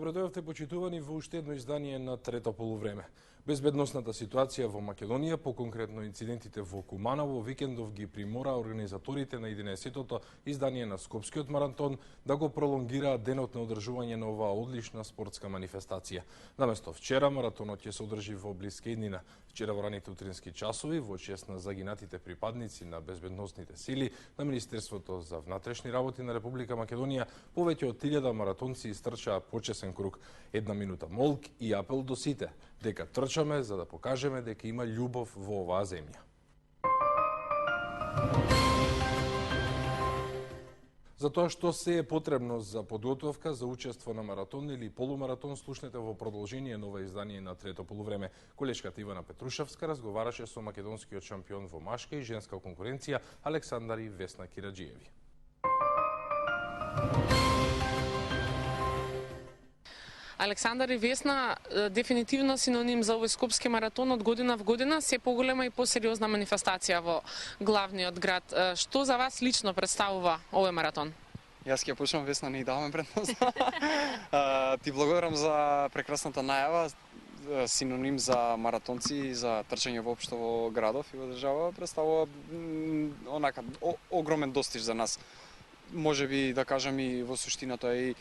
Добре дојавте, почитувани, во уште едно издание на трето полувреме. Безбедносната ситуација во Македонија, поконкретно инцидентите во Куманово, викендов ги примора организаторите на 11-тото издание на Скопскиот маратон да го пролонгираат денот на одржување на оваа одлична спортска манифестација. Наместо вчера, маратонот ќе се одржи во блиска иднина. Вчера во раните утрински часови, во чест на загинатите припадници на безбедносните сили на Министерството за внатрешни работи на Република Македонија, повеќе од 1000 маратонци истрчаа почесен круг. Една минута молк и апел до сите, дека трчаме за да покажеме дека има љубов во оваа земја. За тоа што се е потребно за подготовка за учество на маратон или полумаратон, слушнете во продолжение ново издание на трето полувреме. Колешката Ивана Петрушевска разговараше со македонскиот шампион во машка и женска конкуренција Александар и Весна Кираџиеви. Александар и Весна, дефинитивно синоним за овој скопски маратон. Од година в година се поголема и посериозна манифестација во главниот град. Што за вас лично представува овој маратон? Јас ќе почнам, Весна, не и даваме предност. Ти благодарам за прекрасната најава. Синоним за маратонци и за трчање воопшто во градов и во држава представува онака огромен достиж за нас. Може би да кажам и во суштина тоа е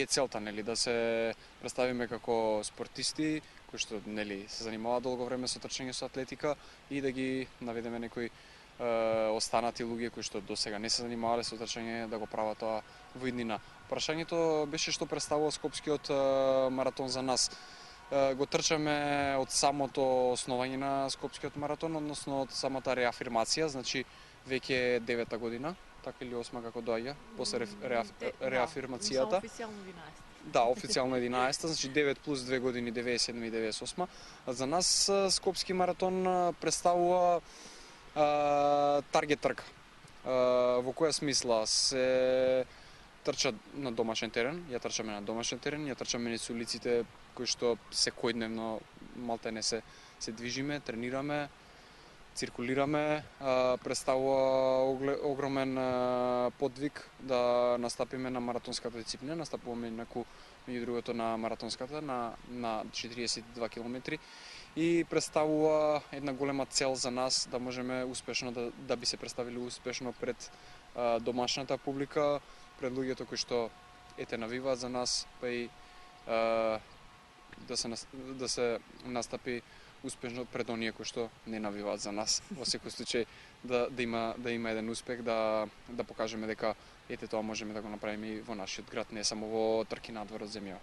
целта, нели, да се представиме како спортисти кои што, нели, се занимаваат долго време со трчање, со атлетика, и да ги наведеме некои останати луѓе кои што досега не се занимавале со трчање, да го прават тоа во иднина. Прашањето беше што представува скопскиот маратон за нас. Го трчаме од самото основање на скопскиот маратон, односно од самата реафирмација, значи веќе 9-та година, така или 8 како доаѓа, после реафирмацијата. Официјално 11. Да, официјално 11, значи 9 плюс 2 години, 97 и 98. За нас скопски маратон представува таргет трка. Во која смисла? Се трча на домашен терен, ја трчаме на домашен терен, ја трчаме низ улиците кои што секојдневно малтене се движиме, тренираме, циркулираме, представува огромен подвиг да настапиме на маратонската дисциплина. Настапуваме меѓу другото на маратонската на 42 километри и представува една голема цел за нас да можеме успешно да би се представили успешно пред домашната публика, пред луѓето кои што навиваат за нас, па и да се настапи успешно пред оние кои што не навиваат за нас. Во секој случај да има еден успех, да покажеме дека тоа можеме да го направиме и во нашиот град, не само во трки надвор од земја.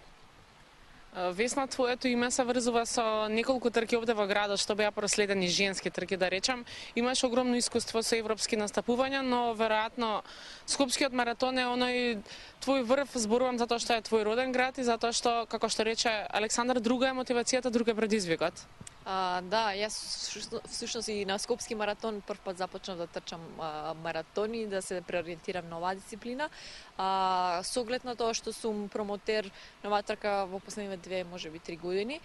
Весна, твоето име се врзува со неколку трки овде во градот што беа проследени, женски трки да речам. Имаш огромно искуство со европски настапувања, но веројатно скопскиот маратон е оној твој врв, зборувам затоа што е твој роден град и затоа што, како што рече Александар, друга е мотивацијата, друг е предизвикот. Да, јас всушност и на скопски маратон прв пат започнав да трчам маратони, да се преориентирам на оваа дисциплина. Со оглед на тоа што сум промотер на оваа трка во последниве 2, можеби 3 години,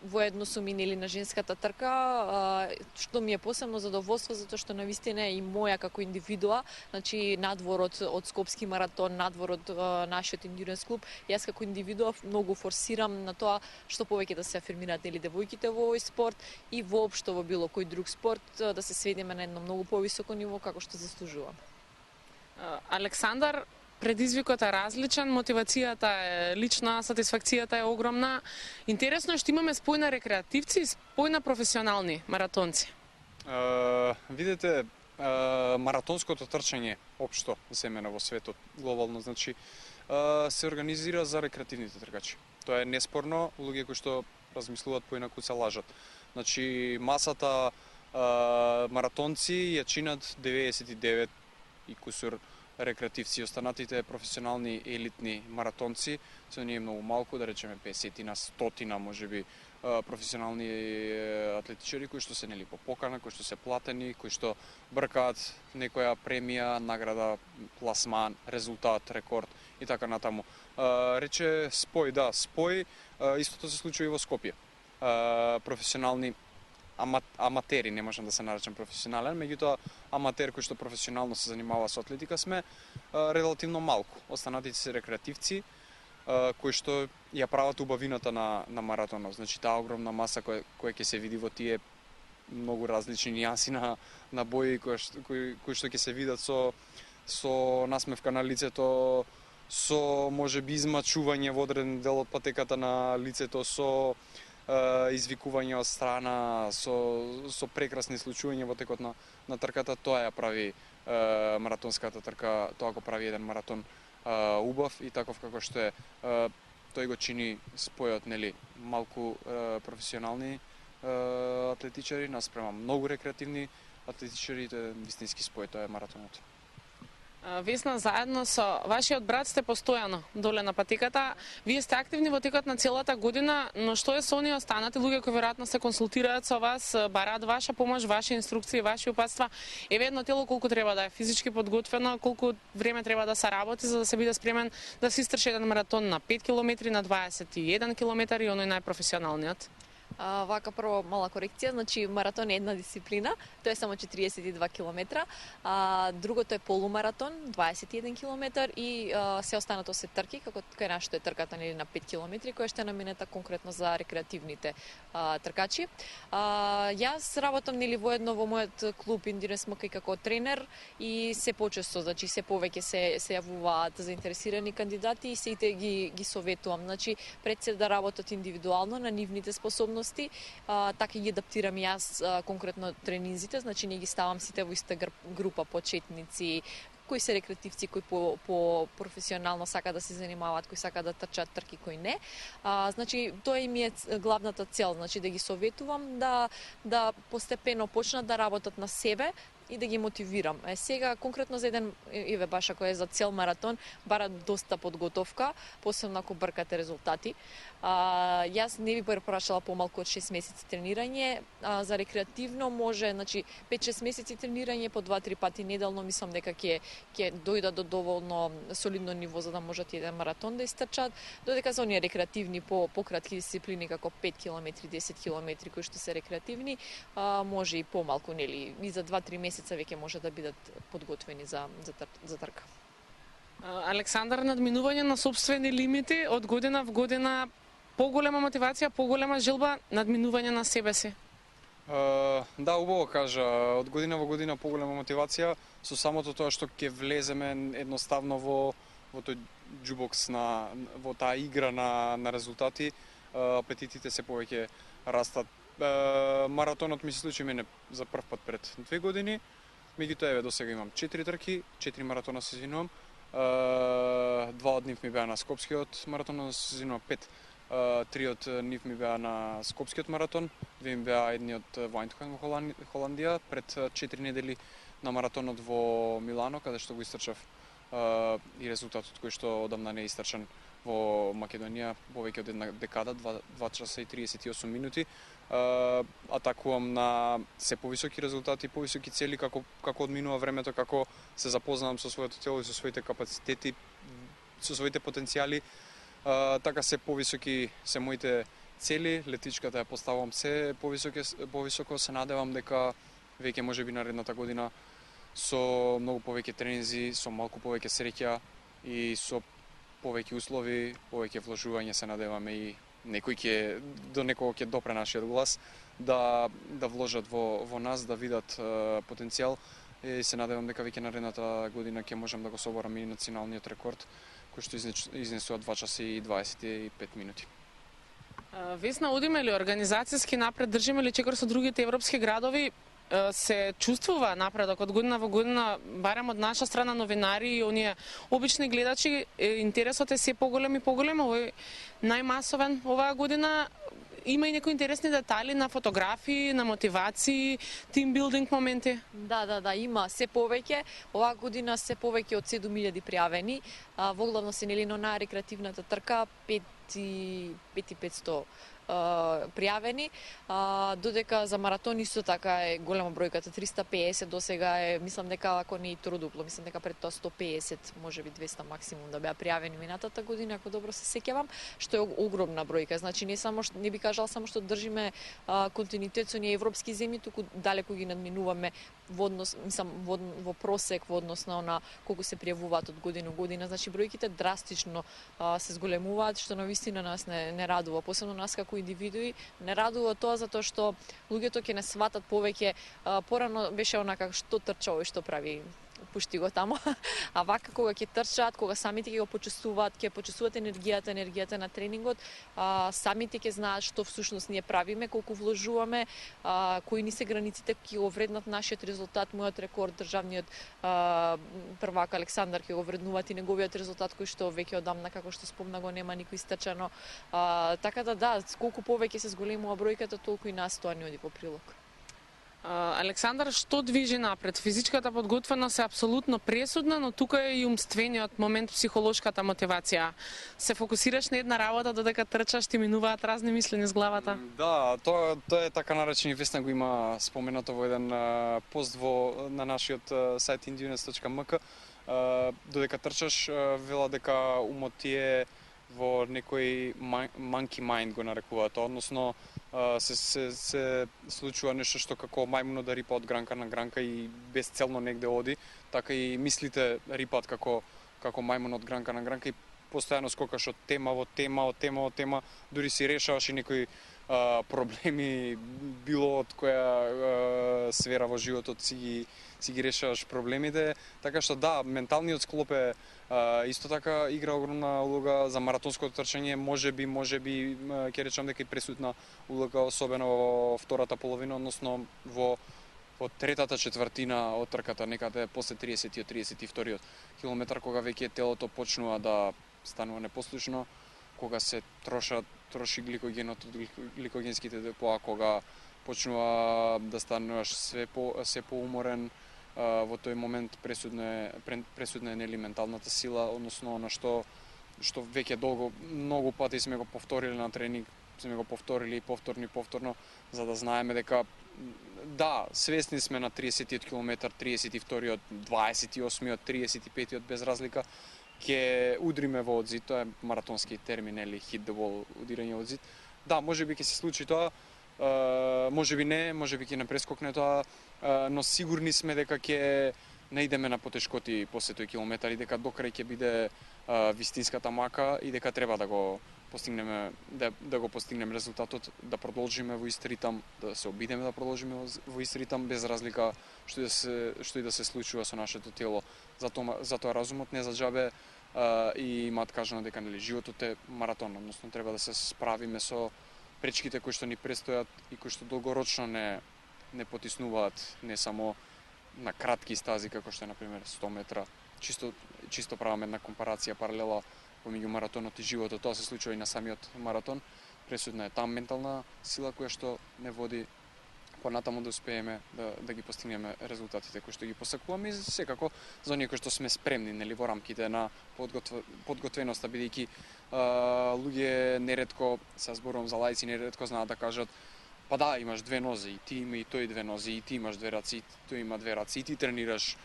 воедно сум минели на женската трка, што ми е посебно задоволство затоа што навистина е и моја како индивидуа, значи надвор од скопски маратон, надвор од нашиот ендуренс клуб, јас како индивидуа многу форсирам на тоа што повеќе да се афирмираат или девојките во овој спорт и воопшто во било кој друг спорт, да се сведеме на едно многу повисоко ниво како што заслужувам. Александар, предизвикот е различен, мотивацијата е лична, сатисфакцијата е огромна. Интересно е што имаме спој на рекреативци и спој на професионални маратонци. Видете, маратонското трчање општо земено во светот, глобално, значи се организира за рекреативните тркачи. Тоа е неспорно, луѓе кои што размислуваат поинаку се лажат. Значи масата маратонци ја чинат 99 и кусур рекреативци, останатите професионални елитни маратонци, се не е многу малку, да речеме 50-тина, 100-тина можеби професионални атлетичари кои што се нели по покана, кои што се платени, кои што бркаат некоја премија, награда, пласман, резултат, рекорд и така натаму. Рече спој, да, спој, истото се случува и во Скопје. Професионални аматери, не можам да се наречам професионален, меѓутоа аматер кој што професионално се занимава со атлетика сме релативно малку. Останатите се рекреативци, кои што ја прават убавината на маратонот. Значи таа огромна маса која ќе се види во тие многу различни нијанси на бои кои што ќе се видат со насмевка на лицето, со можеби измачување во одреден дел од патеката на лицето, со извикување од страна, со прекрасни случувања во текот на трката. Тоа ја прави маратонската трка, тоа го прави еден маратон убав и таков како што е. Тој го чини спојот, нели, малку професионални атлетичари наспрема многу рекреативни атлетичари, тоа е вистински спој, тоа е маратонот. Весна, заедно со вашиот брат сте постојано доле на патеката. Вие сте активни во текот на целата година, но што е со оние останати луѓе кои веројатно се консултираат со вас, бараат ваша помош, ваши инструкции, ваши упатства? Еве едно тело колку треба да е физички подготвено, колку време треба да се работи за да се биде спремен да се истрчи еден маратон на 5 км, на 21 км и оној најпрофесионалниот? Вака прво мала корекција, значи маратон е една дисциплина, тоа е само 42 км, другото е полумаратон, 21 км и се останато се трки, како кај нашто е трката нели на 5 км, која што е наменета конкретно за рекреативните тркачи. Јас работам нели воедно во мојот клуб Endurance MK како тренер и се почесто, значи се повеќе се јавуваат заинтересирани кандидати и сите ги советувам, значи пред се да работат индивидуално на нивните способности, така ги адаптирам јас конкретно тренинзите, значи не ги ставам сите во иста група почетници, кои се рекреативци, кои по професионално сака да се занимаваат, кои сака да трчаат трки, кои не. Значи тоа им е главната цел, значи да ги советувам да постепено почнат да работат на себе и да ги мотивирам. Сега конкретно за еден еве баш ако е за цел маратон, бара доста подготовка, посебно ако бркате резултати. Јас не би препорачала помалку од 6 месеци тренирање, за рекреативно може, значи 5-6 месеци тренирање по 2-3 пати неделно, мислам дека ќе дојдат до доволно солидно ниво за да можат еден маратон да истрчат, додека за оние рекреативни пократки дисциплини како 5 км, 10 км кои што се рекреативни, може и помалку, нели, и за 2-3 месеца веќе може да бидат подготвени за трка. Александар, надминување на сопствени лимити од година в година, поголема мотивација, поголема желба, надминување на себе си. Да, убаво кажа, од година во година поголема мотивација, со самото тоа што ќе влеземе едноставно во тој џубокс во таа игра на резултати, апетитите се повеќе растат. Маратонот ми се случи мене за прв пат пред 2 години, меѓутоа еве досега имам 4 трки, 4 маратона се извинувам. 2 од нив ми беа на Скопскиот маратон, се извинувам 5. 3 од нив ми беа на Скопскиот маратон, 2 ми беа едниот во Eindhoven во Холандија, пред 4 недели на маратонот во Милано, каде што го истрчав и резултатот кој што одамна не е истрчан во Македонија повеќе од една декада, 2 часа и 38 минути. Атакувам на се повисоки резултати, повисоки цели како одминува времето, како се запознавам со своето тело и со своите капацитети, со своите потенцијали. Така се повисоки се моите цели, летичката ја поставувам се повисоко, се надевам дека веќе можеби наредната година со многу повеќе тренинзи, со малку повеќе среќа и со повеќе услови, повеќе вложување, се надеваме и до некого ќе допре нашиот глас да вложат во нас, да видат потенцијал и се надевам дека веќе наредната година ќе можам да го соборам и националниот рекорд кој што изнесува 2 часа и 25 минути. Весна, одиме ли организацијски напред, држиме ли чекор со другите европски градови? Се чувствува напредок од година во година, барем од наша страна новинари и оние обични гледачи, интересот е се поголем и поголем, овој најмасовен оваа година. Има и некои интересни детали на фотографии, на мотивации, тимбилдинг моменти? Да, има се повеќе. Оваа година се повеќе од 7000 пријавени. Воглавно се нели на рекреативната трка 5500 пријавени, додека за маратон исто така е голема бројката, 350 до сега е, мислам дека ако не и трудупло, мислам дека пред тоа 150, можеби 200 максимум да беа пријавени минатата година, ако добро се сеќавам, што е огромна бројка. Значи не би кажала само што држиме континуитет со ние европски земји, туку далеку ги надминуваме во просек во однос на она колку се пријавуваат од година во година. Значи бројките драстично се зголемуваат, што навистина нас не радува, посебно нас како индивидуи. Не радува тоа затоа што луѓето ќе не сватат повеќе. Порано беше онака што трча овој, што прави, пушти го таму. А вака кога ќе трчаат, кога самите ќе го почувствуваат, ќе почувствуваат енергијата на тренингот, самите ќе знаат што всушност ние правиме, колку вложуваме, кои ни се границите, ќе го вреднат нашиот резултат, мојот рекорд, државниот првак Александар ќе го вреднуваат и неговиот резултат кој што веќе одамна, како што спомна, го нема никој истачано. Така да, колку повеќе се зголемува бројката, толку и нас тоа ни оди по прилог. Александар, што движи напред? Физичката подготвеност е апсолутно пресудна, но тука е и умствениот момент, психолошката мотивација. Се фокусираш на една работа, додека трчаш, ти минуваат разни мисли низ главата? Да, тоа е така наречени, Весна го има споменато во еден пост на нашиот сајт indunets.mk. Додека трчаш, вела дека умот ти е во некој monkey mind го нарекуваат, односно се случува нешто што како мајмунот да рипа од гранка на гранка и безцелно негде оди, така и мислите рипаат како мајмун од гранка на гранка и постојано скокаш од тема во тема, дури си решаваш и некои проблеми, било од која сфера во животот си ги решаваш проблемите, така што да, менталниот склоп е исто така игра огромна улога за маратонското трчање, можеби ќе речам дека и пресудна улога, особено во втората половина, односно во третата четвртина од трката, некаде после 30-32 километар, кога веќе телото почнува да станува непослушно, кога се троши гликогенот од гликогенските депоа, кога почнува да стануваш се поуморен, во тој момент пресудна е нели менталната сила, односно на што веќе многу пати сме го повториле на тренинг, сме го повторили и повторно, за да знаеме дека да, свесни сме на 30-тиот километар, 32-тиот, 28-тиот, 35-тиот без разлика, ќе удриме во одзид, тоа е маратонски термин, или hit the wall, удирање во одзид. Да, можеби ќе се случи тоа, можеби не, можеби ќе не прескокне тоа, но сигурни сме дека ќе наидеме на потешкоти после тој километар и дека до крај ќе биде вистинската мака и дека треба да го постигнеме, да го постигнеме резултатот, да продолжиме во ист ритам, да се обидеме да продолжиме во ист ритам без разлика што и да се случува со нашето тело. Затоа разумот не за џабе и имаат кажано дека нели животот е маратон, односно треба да се справиме со пречките кои што ни престојат и кои што долгорочно не потиснуваат, не само на кратки стази како што е на пример 100 метра. Чисто правам една компарација, паралела помеѓу маратонот и животот. Тоа се случува и на самиот маратон. Пресудна е таа ментална сила која што не води понатаму да успееме да ги постигнеме резултатите кои што ги посакуваме и секако за оние кои што сме спремни нели во рамките на подготвеноста, бидејќи луѓе неретко, се зборувам за лаици, неретко знаат да кажат па да, имаш две нози, и ти има и тој две нози, и ти имаш две раци, и тој има две раци, и ти тренираш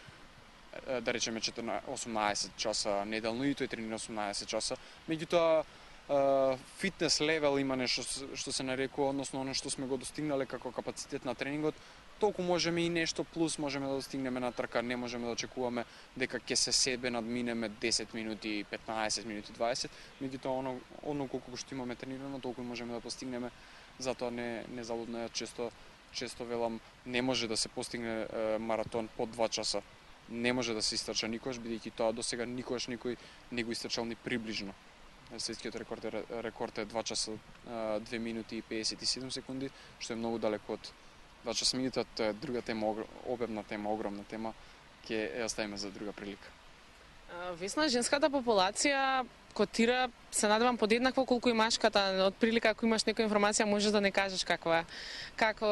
да речеме 18 часа неделно, и тој тренира 18 часа. Меѓутоа фитнес левел има нешто што се нарекува, односно оно што сме го достигнале како капацитет на тренингот, толку можеме и нешто плюс можеме да достигнеме на трка, не можеме да очекуваме дека ќе се себе надминеме 10 минути, 15 минути, 20, меѓутоа оно колку што имаме тренирано, толку можеме да постигнеме, затоа не залудно е често велам, не може да се постигне маратон под 2 часа. Не може да се истрча никош, бидејќи тоа досега никош никој не го истрчал ни приближно. Светскиот рекорд е 2 часа 2 минути и 57 секунди, што е многу далеко од 2 часа минута. Тоа е друга тема, обемна тема, огромна тема, ќе ја оставиме за друга прилика. Весна, женската популација котира, се надевам, подеднакво колку и машката. Од прилика, ако имаш некоја информација, можеш да не кажеш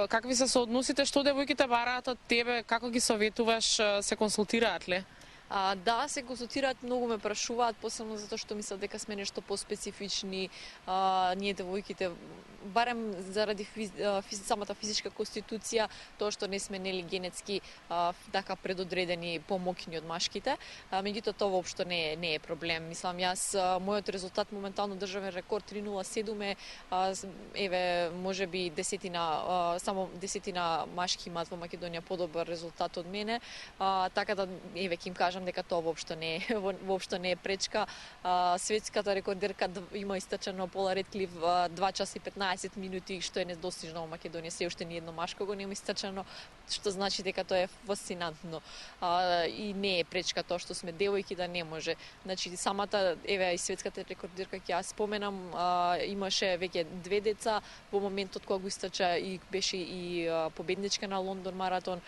какви се соодносите, што девојките бараат од тебе, како ги советуваш, се консултираат ли? Да, се консултираат, многу ме прашуваат, посебно затоа што мислат дека сме нешто поспецифични, ние девојките, барем заради самата физичка конституција, тоа што не сме нели генетски така предодредени помоќни од машките. Меѓутоа тоа воопшто не е проблем. Мислам, јас мојот резултат моментално државен рекорд 3:07 е, еве можеби само десетина машки имаат во Македонија подобар резултат од мене, така да еве ќе им кажам дека тоа воопшто не е пречка. Светската рекордерка има истачено Пола Редклиф 2 часа и 15 минути, што е недостижно во Македонија. Се уште ни едно машко го нема истачено, што значи дека тоа е фасцинантно. И не е пречка тоа што сме девојки да не може. Значи самата еве и светската рекордерка ќе ја споменам, имаше веќе 2 деца во моментот кога го истача и беше и победничка на Лондон маратон,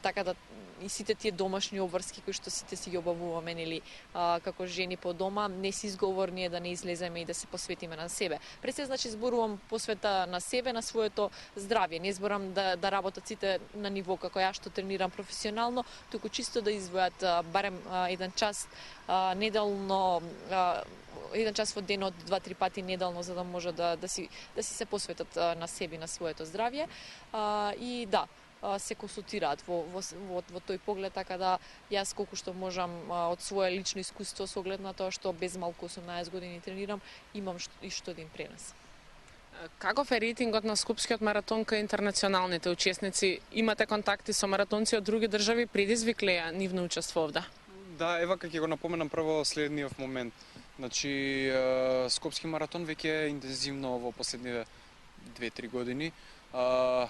така да и сите тие домашни обврски кои што сите си ги обавуваме нели како жени по дома, не си изговор ние да не излеземе и да се посветиме на себе. Пред се значи зборувам посвета на себе, на своето здравје. Не зборам да работат сите на ниво како ја што тренирам професионално, туку чисто да извојат барем еден час неделно, еден час во денот 2-3 пати неделно, за да може да си се посветат на себе, на своето здравје. И да, се консултираат во тој поглед, така да јас колку што можам од свое лично искуство со оглед на тоа што без малку 18 години тренирам, имам и што да им пренесам. Каков е рейтингот на Скопскиот маратон кај интернационалните учесници? Имате контакти со маратонци од други држави, предизвикле ја нивно учество овде? Да, ева ќе го напоменам прво следниот момент. Значи, Скопски маратон веќе е интензивно во последниве 2-3 години.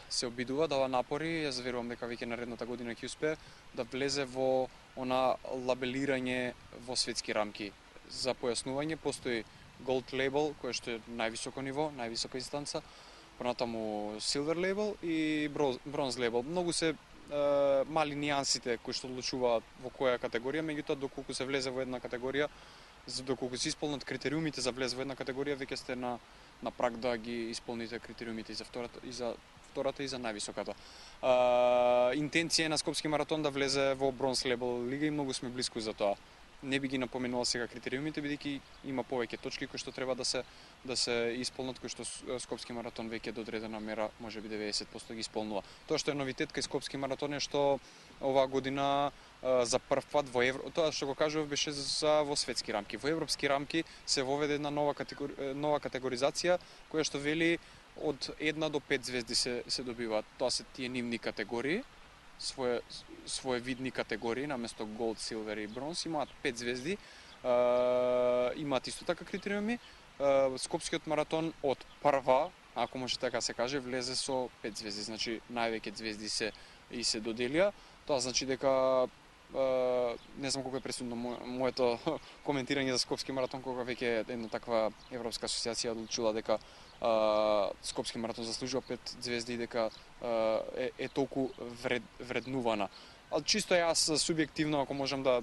Се обидува, дава напори, јас верувам дека веќе наредната година ќе успее да влезе во она лабелирање во светски рамки. За појаснување, постои Gold Label, кој што е највисоко ниво, највисока инстанца, понатаму Silver Label и Bronze Label. Многу се мали нијансите кои што одлучуваат во која категорија, меѓутоа доколку се влезе во една категорија, доколку се исполнат критериумите за влез во една категорија, веќе сте на праг да ги исполните критериумите и за втората и за највисоката. Интенција е на Скопски маратон да влезе во Bronze Label лига и многу сме блиску за тоа. Не би ги напоменувал сега критериумите, бидејќи има повеќе точки кои што треба да се исполнат, кои што Скопски маратон веќе до одредена мера, можеби 90% ги исполнува. Тоа што е новитет кај Скопски маратон е што оваа година за прв пат тоа што го кажував беше во светски рамки. Во европски рамки се воведе една нова категоризација која што вели од 1 до 5 звезди се добиваат. Тоа се тие нивни категории, своевидни категории, наместо Gold, Silver и Bronze, имаат 5 звезди, имаат исто така критериуми. Скопскиот маратон од прва, ако може така се каже, влезе со 5 звезди, значи највеќе звезди се доделија. Тоа значи дека не знам колку е пресудно моето коментирање за Скопски маратон, кога веќе една таква европска асоциација одлучила дека Скопски маратон заслужува 5 звезди и дека е толку вреднувана. А чисто јас субјективно, ако можам да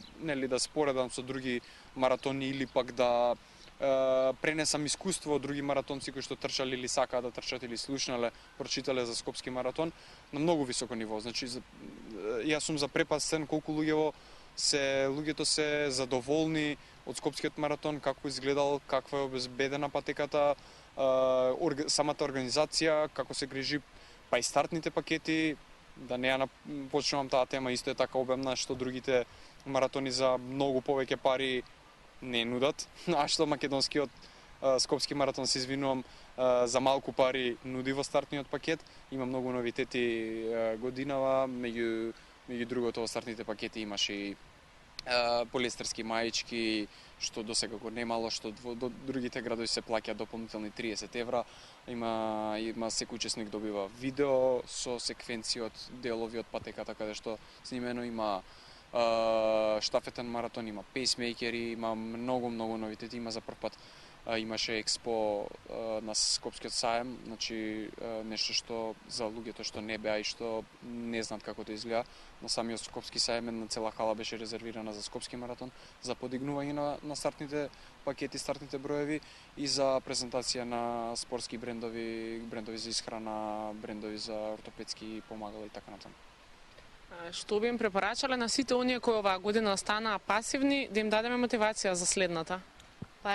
споредам со други маратони или пак да пренесам искуство од други маратонци кои што трчале или сакаат да трчат или слушнале, прочитале за Скопски маратон на многу високо ниво. Значи јас сум запрепастен колку луѓето се задоволни од Скопскиот маратон, како изгледал, каква е обезбедена патеката, самата организација, како се грижи, па и стартните пакети. Да не ја почнувам таа тема, исто е така обемна што другите маратони за многу повеќе пари не нудат, а што македонскиот Скопски маратон, се извинувам, за малку пари нуди во стартниот пакет. Има многу новитети годинава, меѓу другото во стартните пакети имаше и полиестерски маички, што досега го немало, што до другите градови се плаќа дополнителни 30 евра. Има секој учесник добива видео со секвенција од делови од патеката каде што снимено, има штафетен маратон, има пейсмейкери, има многу новитети, има за прв пат имаше експо на Скопскиот саем, значи нешто што за луѓето што не беа и што не знаат како да изгледа. На самиот Скопски саем една цела хала беше резервирана за Скопски маратон, за подигнување на стартните пакети, стартните броеви и за презентација на спортски брендови за исхрана, брендови за ортопедски помагала и така натаму. Што би им препорачале на сите оние кои оваа година останаа пасивни, да им дадеме мотивација за следната? Па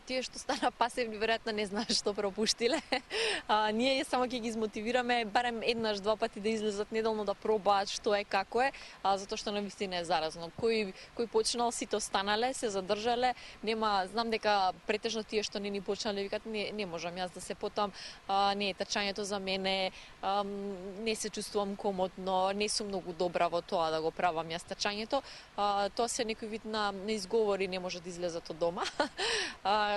тие што стана пасивни веројатно не знаат што пропуштиле. Ние само ќе ги измотивираме барем еднаш, два пати да излезат неделно да пробаат што е како е, затоа што навистина е заразно. Кој почнал, сите останале, се задржале. Нема, знам дека претежно тие што не ни почнале викат не можам јас да се потам, не е трчањето за мене, не се чувствувам комотно, не сум многу добра во тоа да го правам јас трчањето. Тоа се некој вид на изговори, не може да излезат од дома.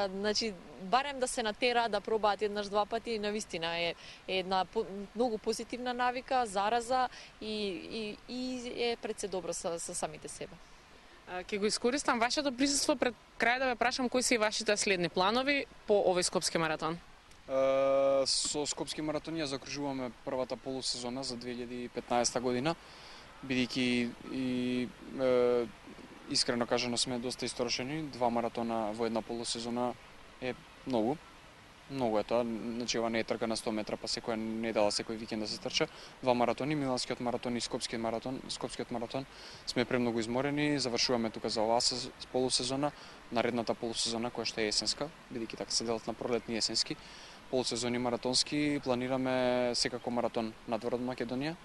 Значи, барем да се натера да пробаат еднаш два пати, навистина е една многу позитивна навика, зараза и е пред се добро со самите себе. Ќе го искористам вашето присуство пред крај да ве прашам кои се и вашите следни планови по овој скопски маратон. Со скопски маратон ја закружуваме првата полусезона за 2015 година, бидејќи и искрено кажано сме доста истрошени, 2 маратона во една полусезона е многу. Многу е тоа, значи ова не е трка на 100 метра, па секоја недела, секој викенд да се трча. 2 маратони, Миланскиот маратон и Скопскиот маратон, сме премногу изморени, завршуваме тука за оваа полусезона, наредната полусезона која што е есенска, бидејќи така се делат на пролетни и есенски. Полусезони маратонски, планираме секако маратон надвор од Македонија.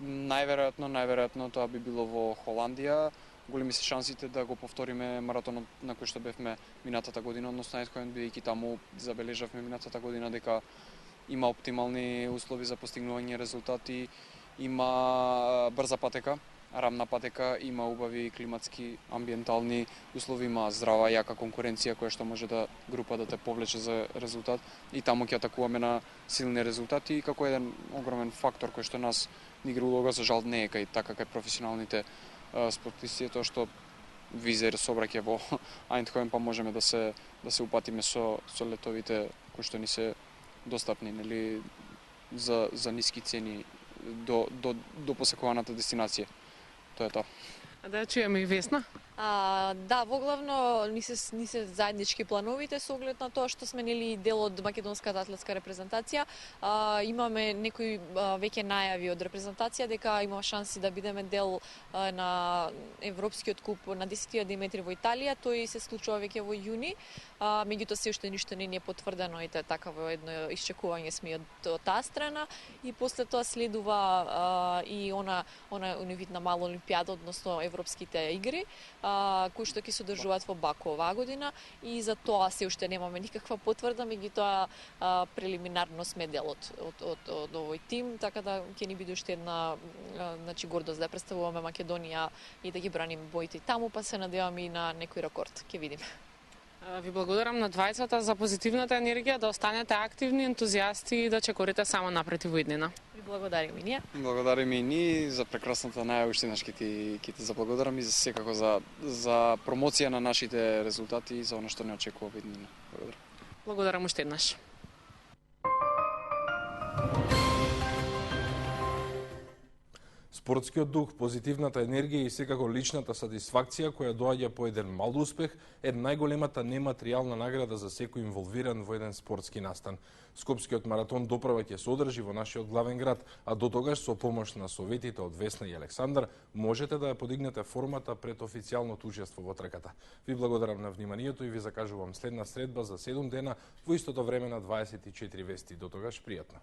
Најверојатно тоа би било во Холандија. Големи се шансите да го повториме маратонот на кој што бевме минатата година, односно Еindhoven, бидејќи таму забележавме минатата година дека има оптимални услови за постигнување резултати, има брза патека, рамна патека, има убави климатски, амбиентални услови, има здрава, јака конкуренција која што може да група да те повлече за резултат и таму ќе атакуваме на силни резултати и како еден огромен фактор кој што нас игра улога, за жал не е кај професионалните спортисти, тоа што Визер собраќа во Eindhoven, па можеме да се упатиме со летовите кои што ни се достапни, нели, за ниски цени до посекуваната дестинација. Тоа е тоа. Да ја чуеме и Весна. Да, воглавно ни се заеднички плановите со оглед на тоа што сме нели дел од македонската атлетска репрезентација. Имаме некои веќе најави од репрезентација дека има шанси да бидеме дел на Европскиот куп на 10.000 метри во Италија. Тој се склучува веќе во јуни. Меѓутоа се уште ништо не е потврдено и така во едно исчекување сме од таа страна и после тоа следува и она вид на мала олимпијада, односно европските игри, кои што ќе се одржуваат во Баку оваа година и за тоа се уште немаме никаква потврда, меѓутоа прелиминарно сме дел од овој тим, така да ќе ни биде уште една значи гордост да представуваме Македонија и да ги браним боите таму, па се надевам и на некој рекорд, ќе видиме. Ви благодарам на двајцата за позитивната енергија, да останете активни, ентузијасти и да чекорите само напред и во иднина. Ви благодариме и ние. Благодариме и ние за прекрасната најава, уште еднаш ќе ти заблагодарам и за секако за промоција на нашите резултати и за она што не очекува во иднина. Благодарам. Благодарам уште еднаш. Спортскиот дух, позитивната енергија и секако личната сатисфакција која доаѓа по еден мал успех е најголемата нематеријална награда за секој инволвиран во еден спортски настан. Скопскиот маратон допрва ќе се одржи во нашиот главен град, а до тогаш со помош на советите од Весна и Александар можете да ја подигнете формата пред официјалното учество во трката. Ви благодарам на вниманието и ви закажувам следна средба за 7 дена во истото време на 24 вести. До тогаш пријатно.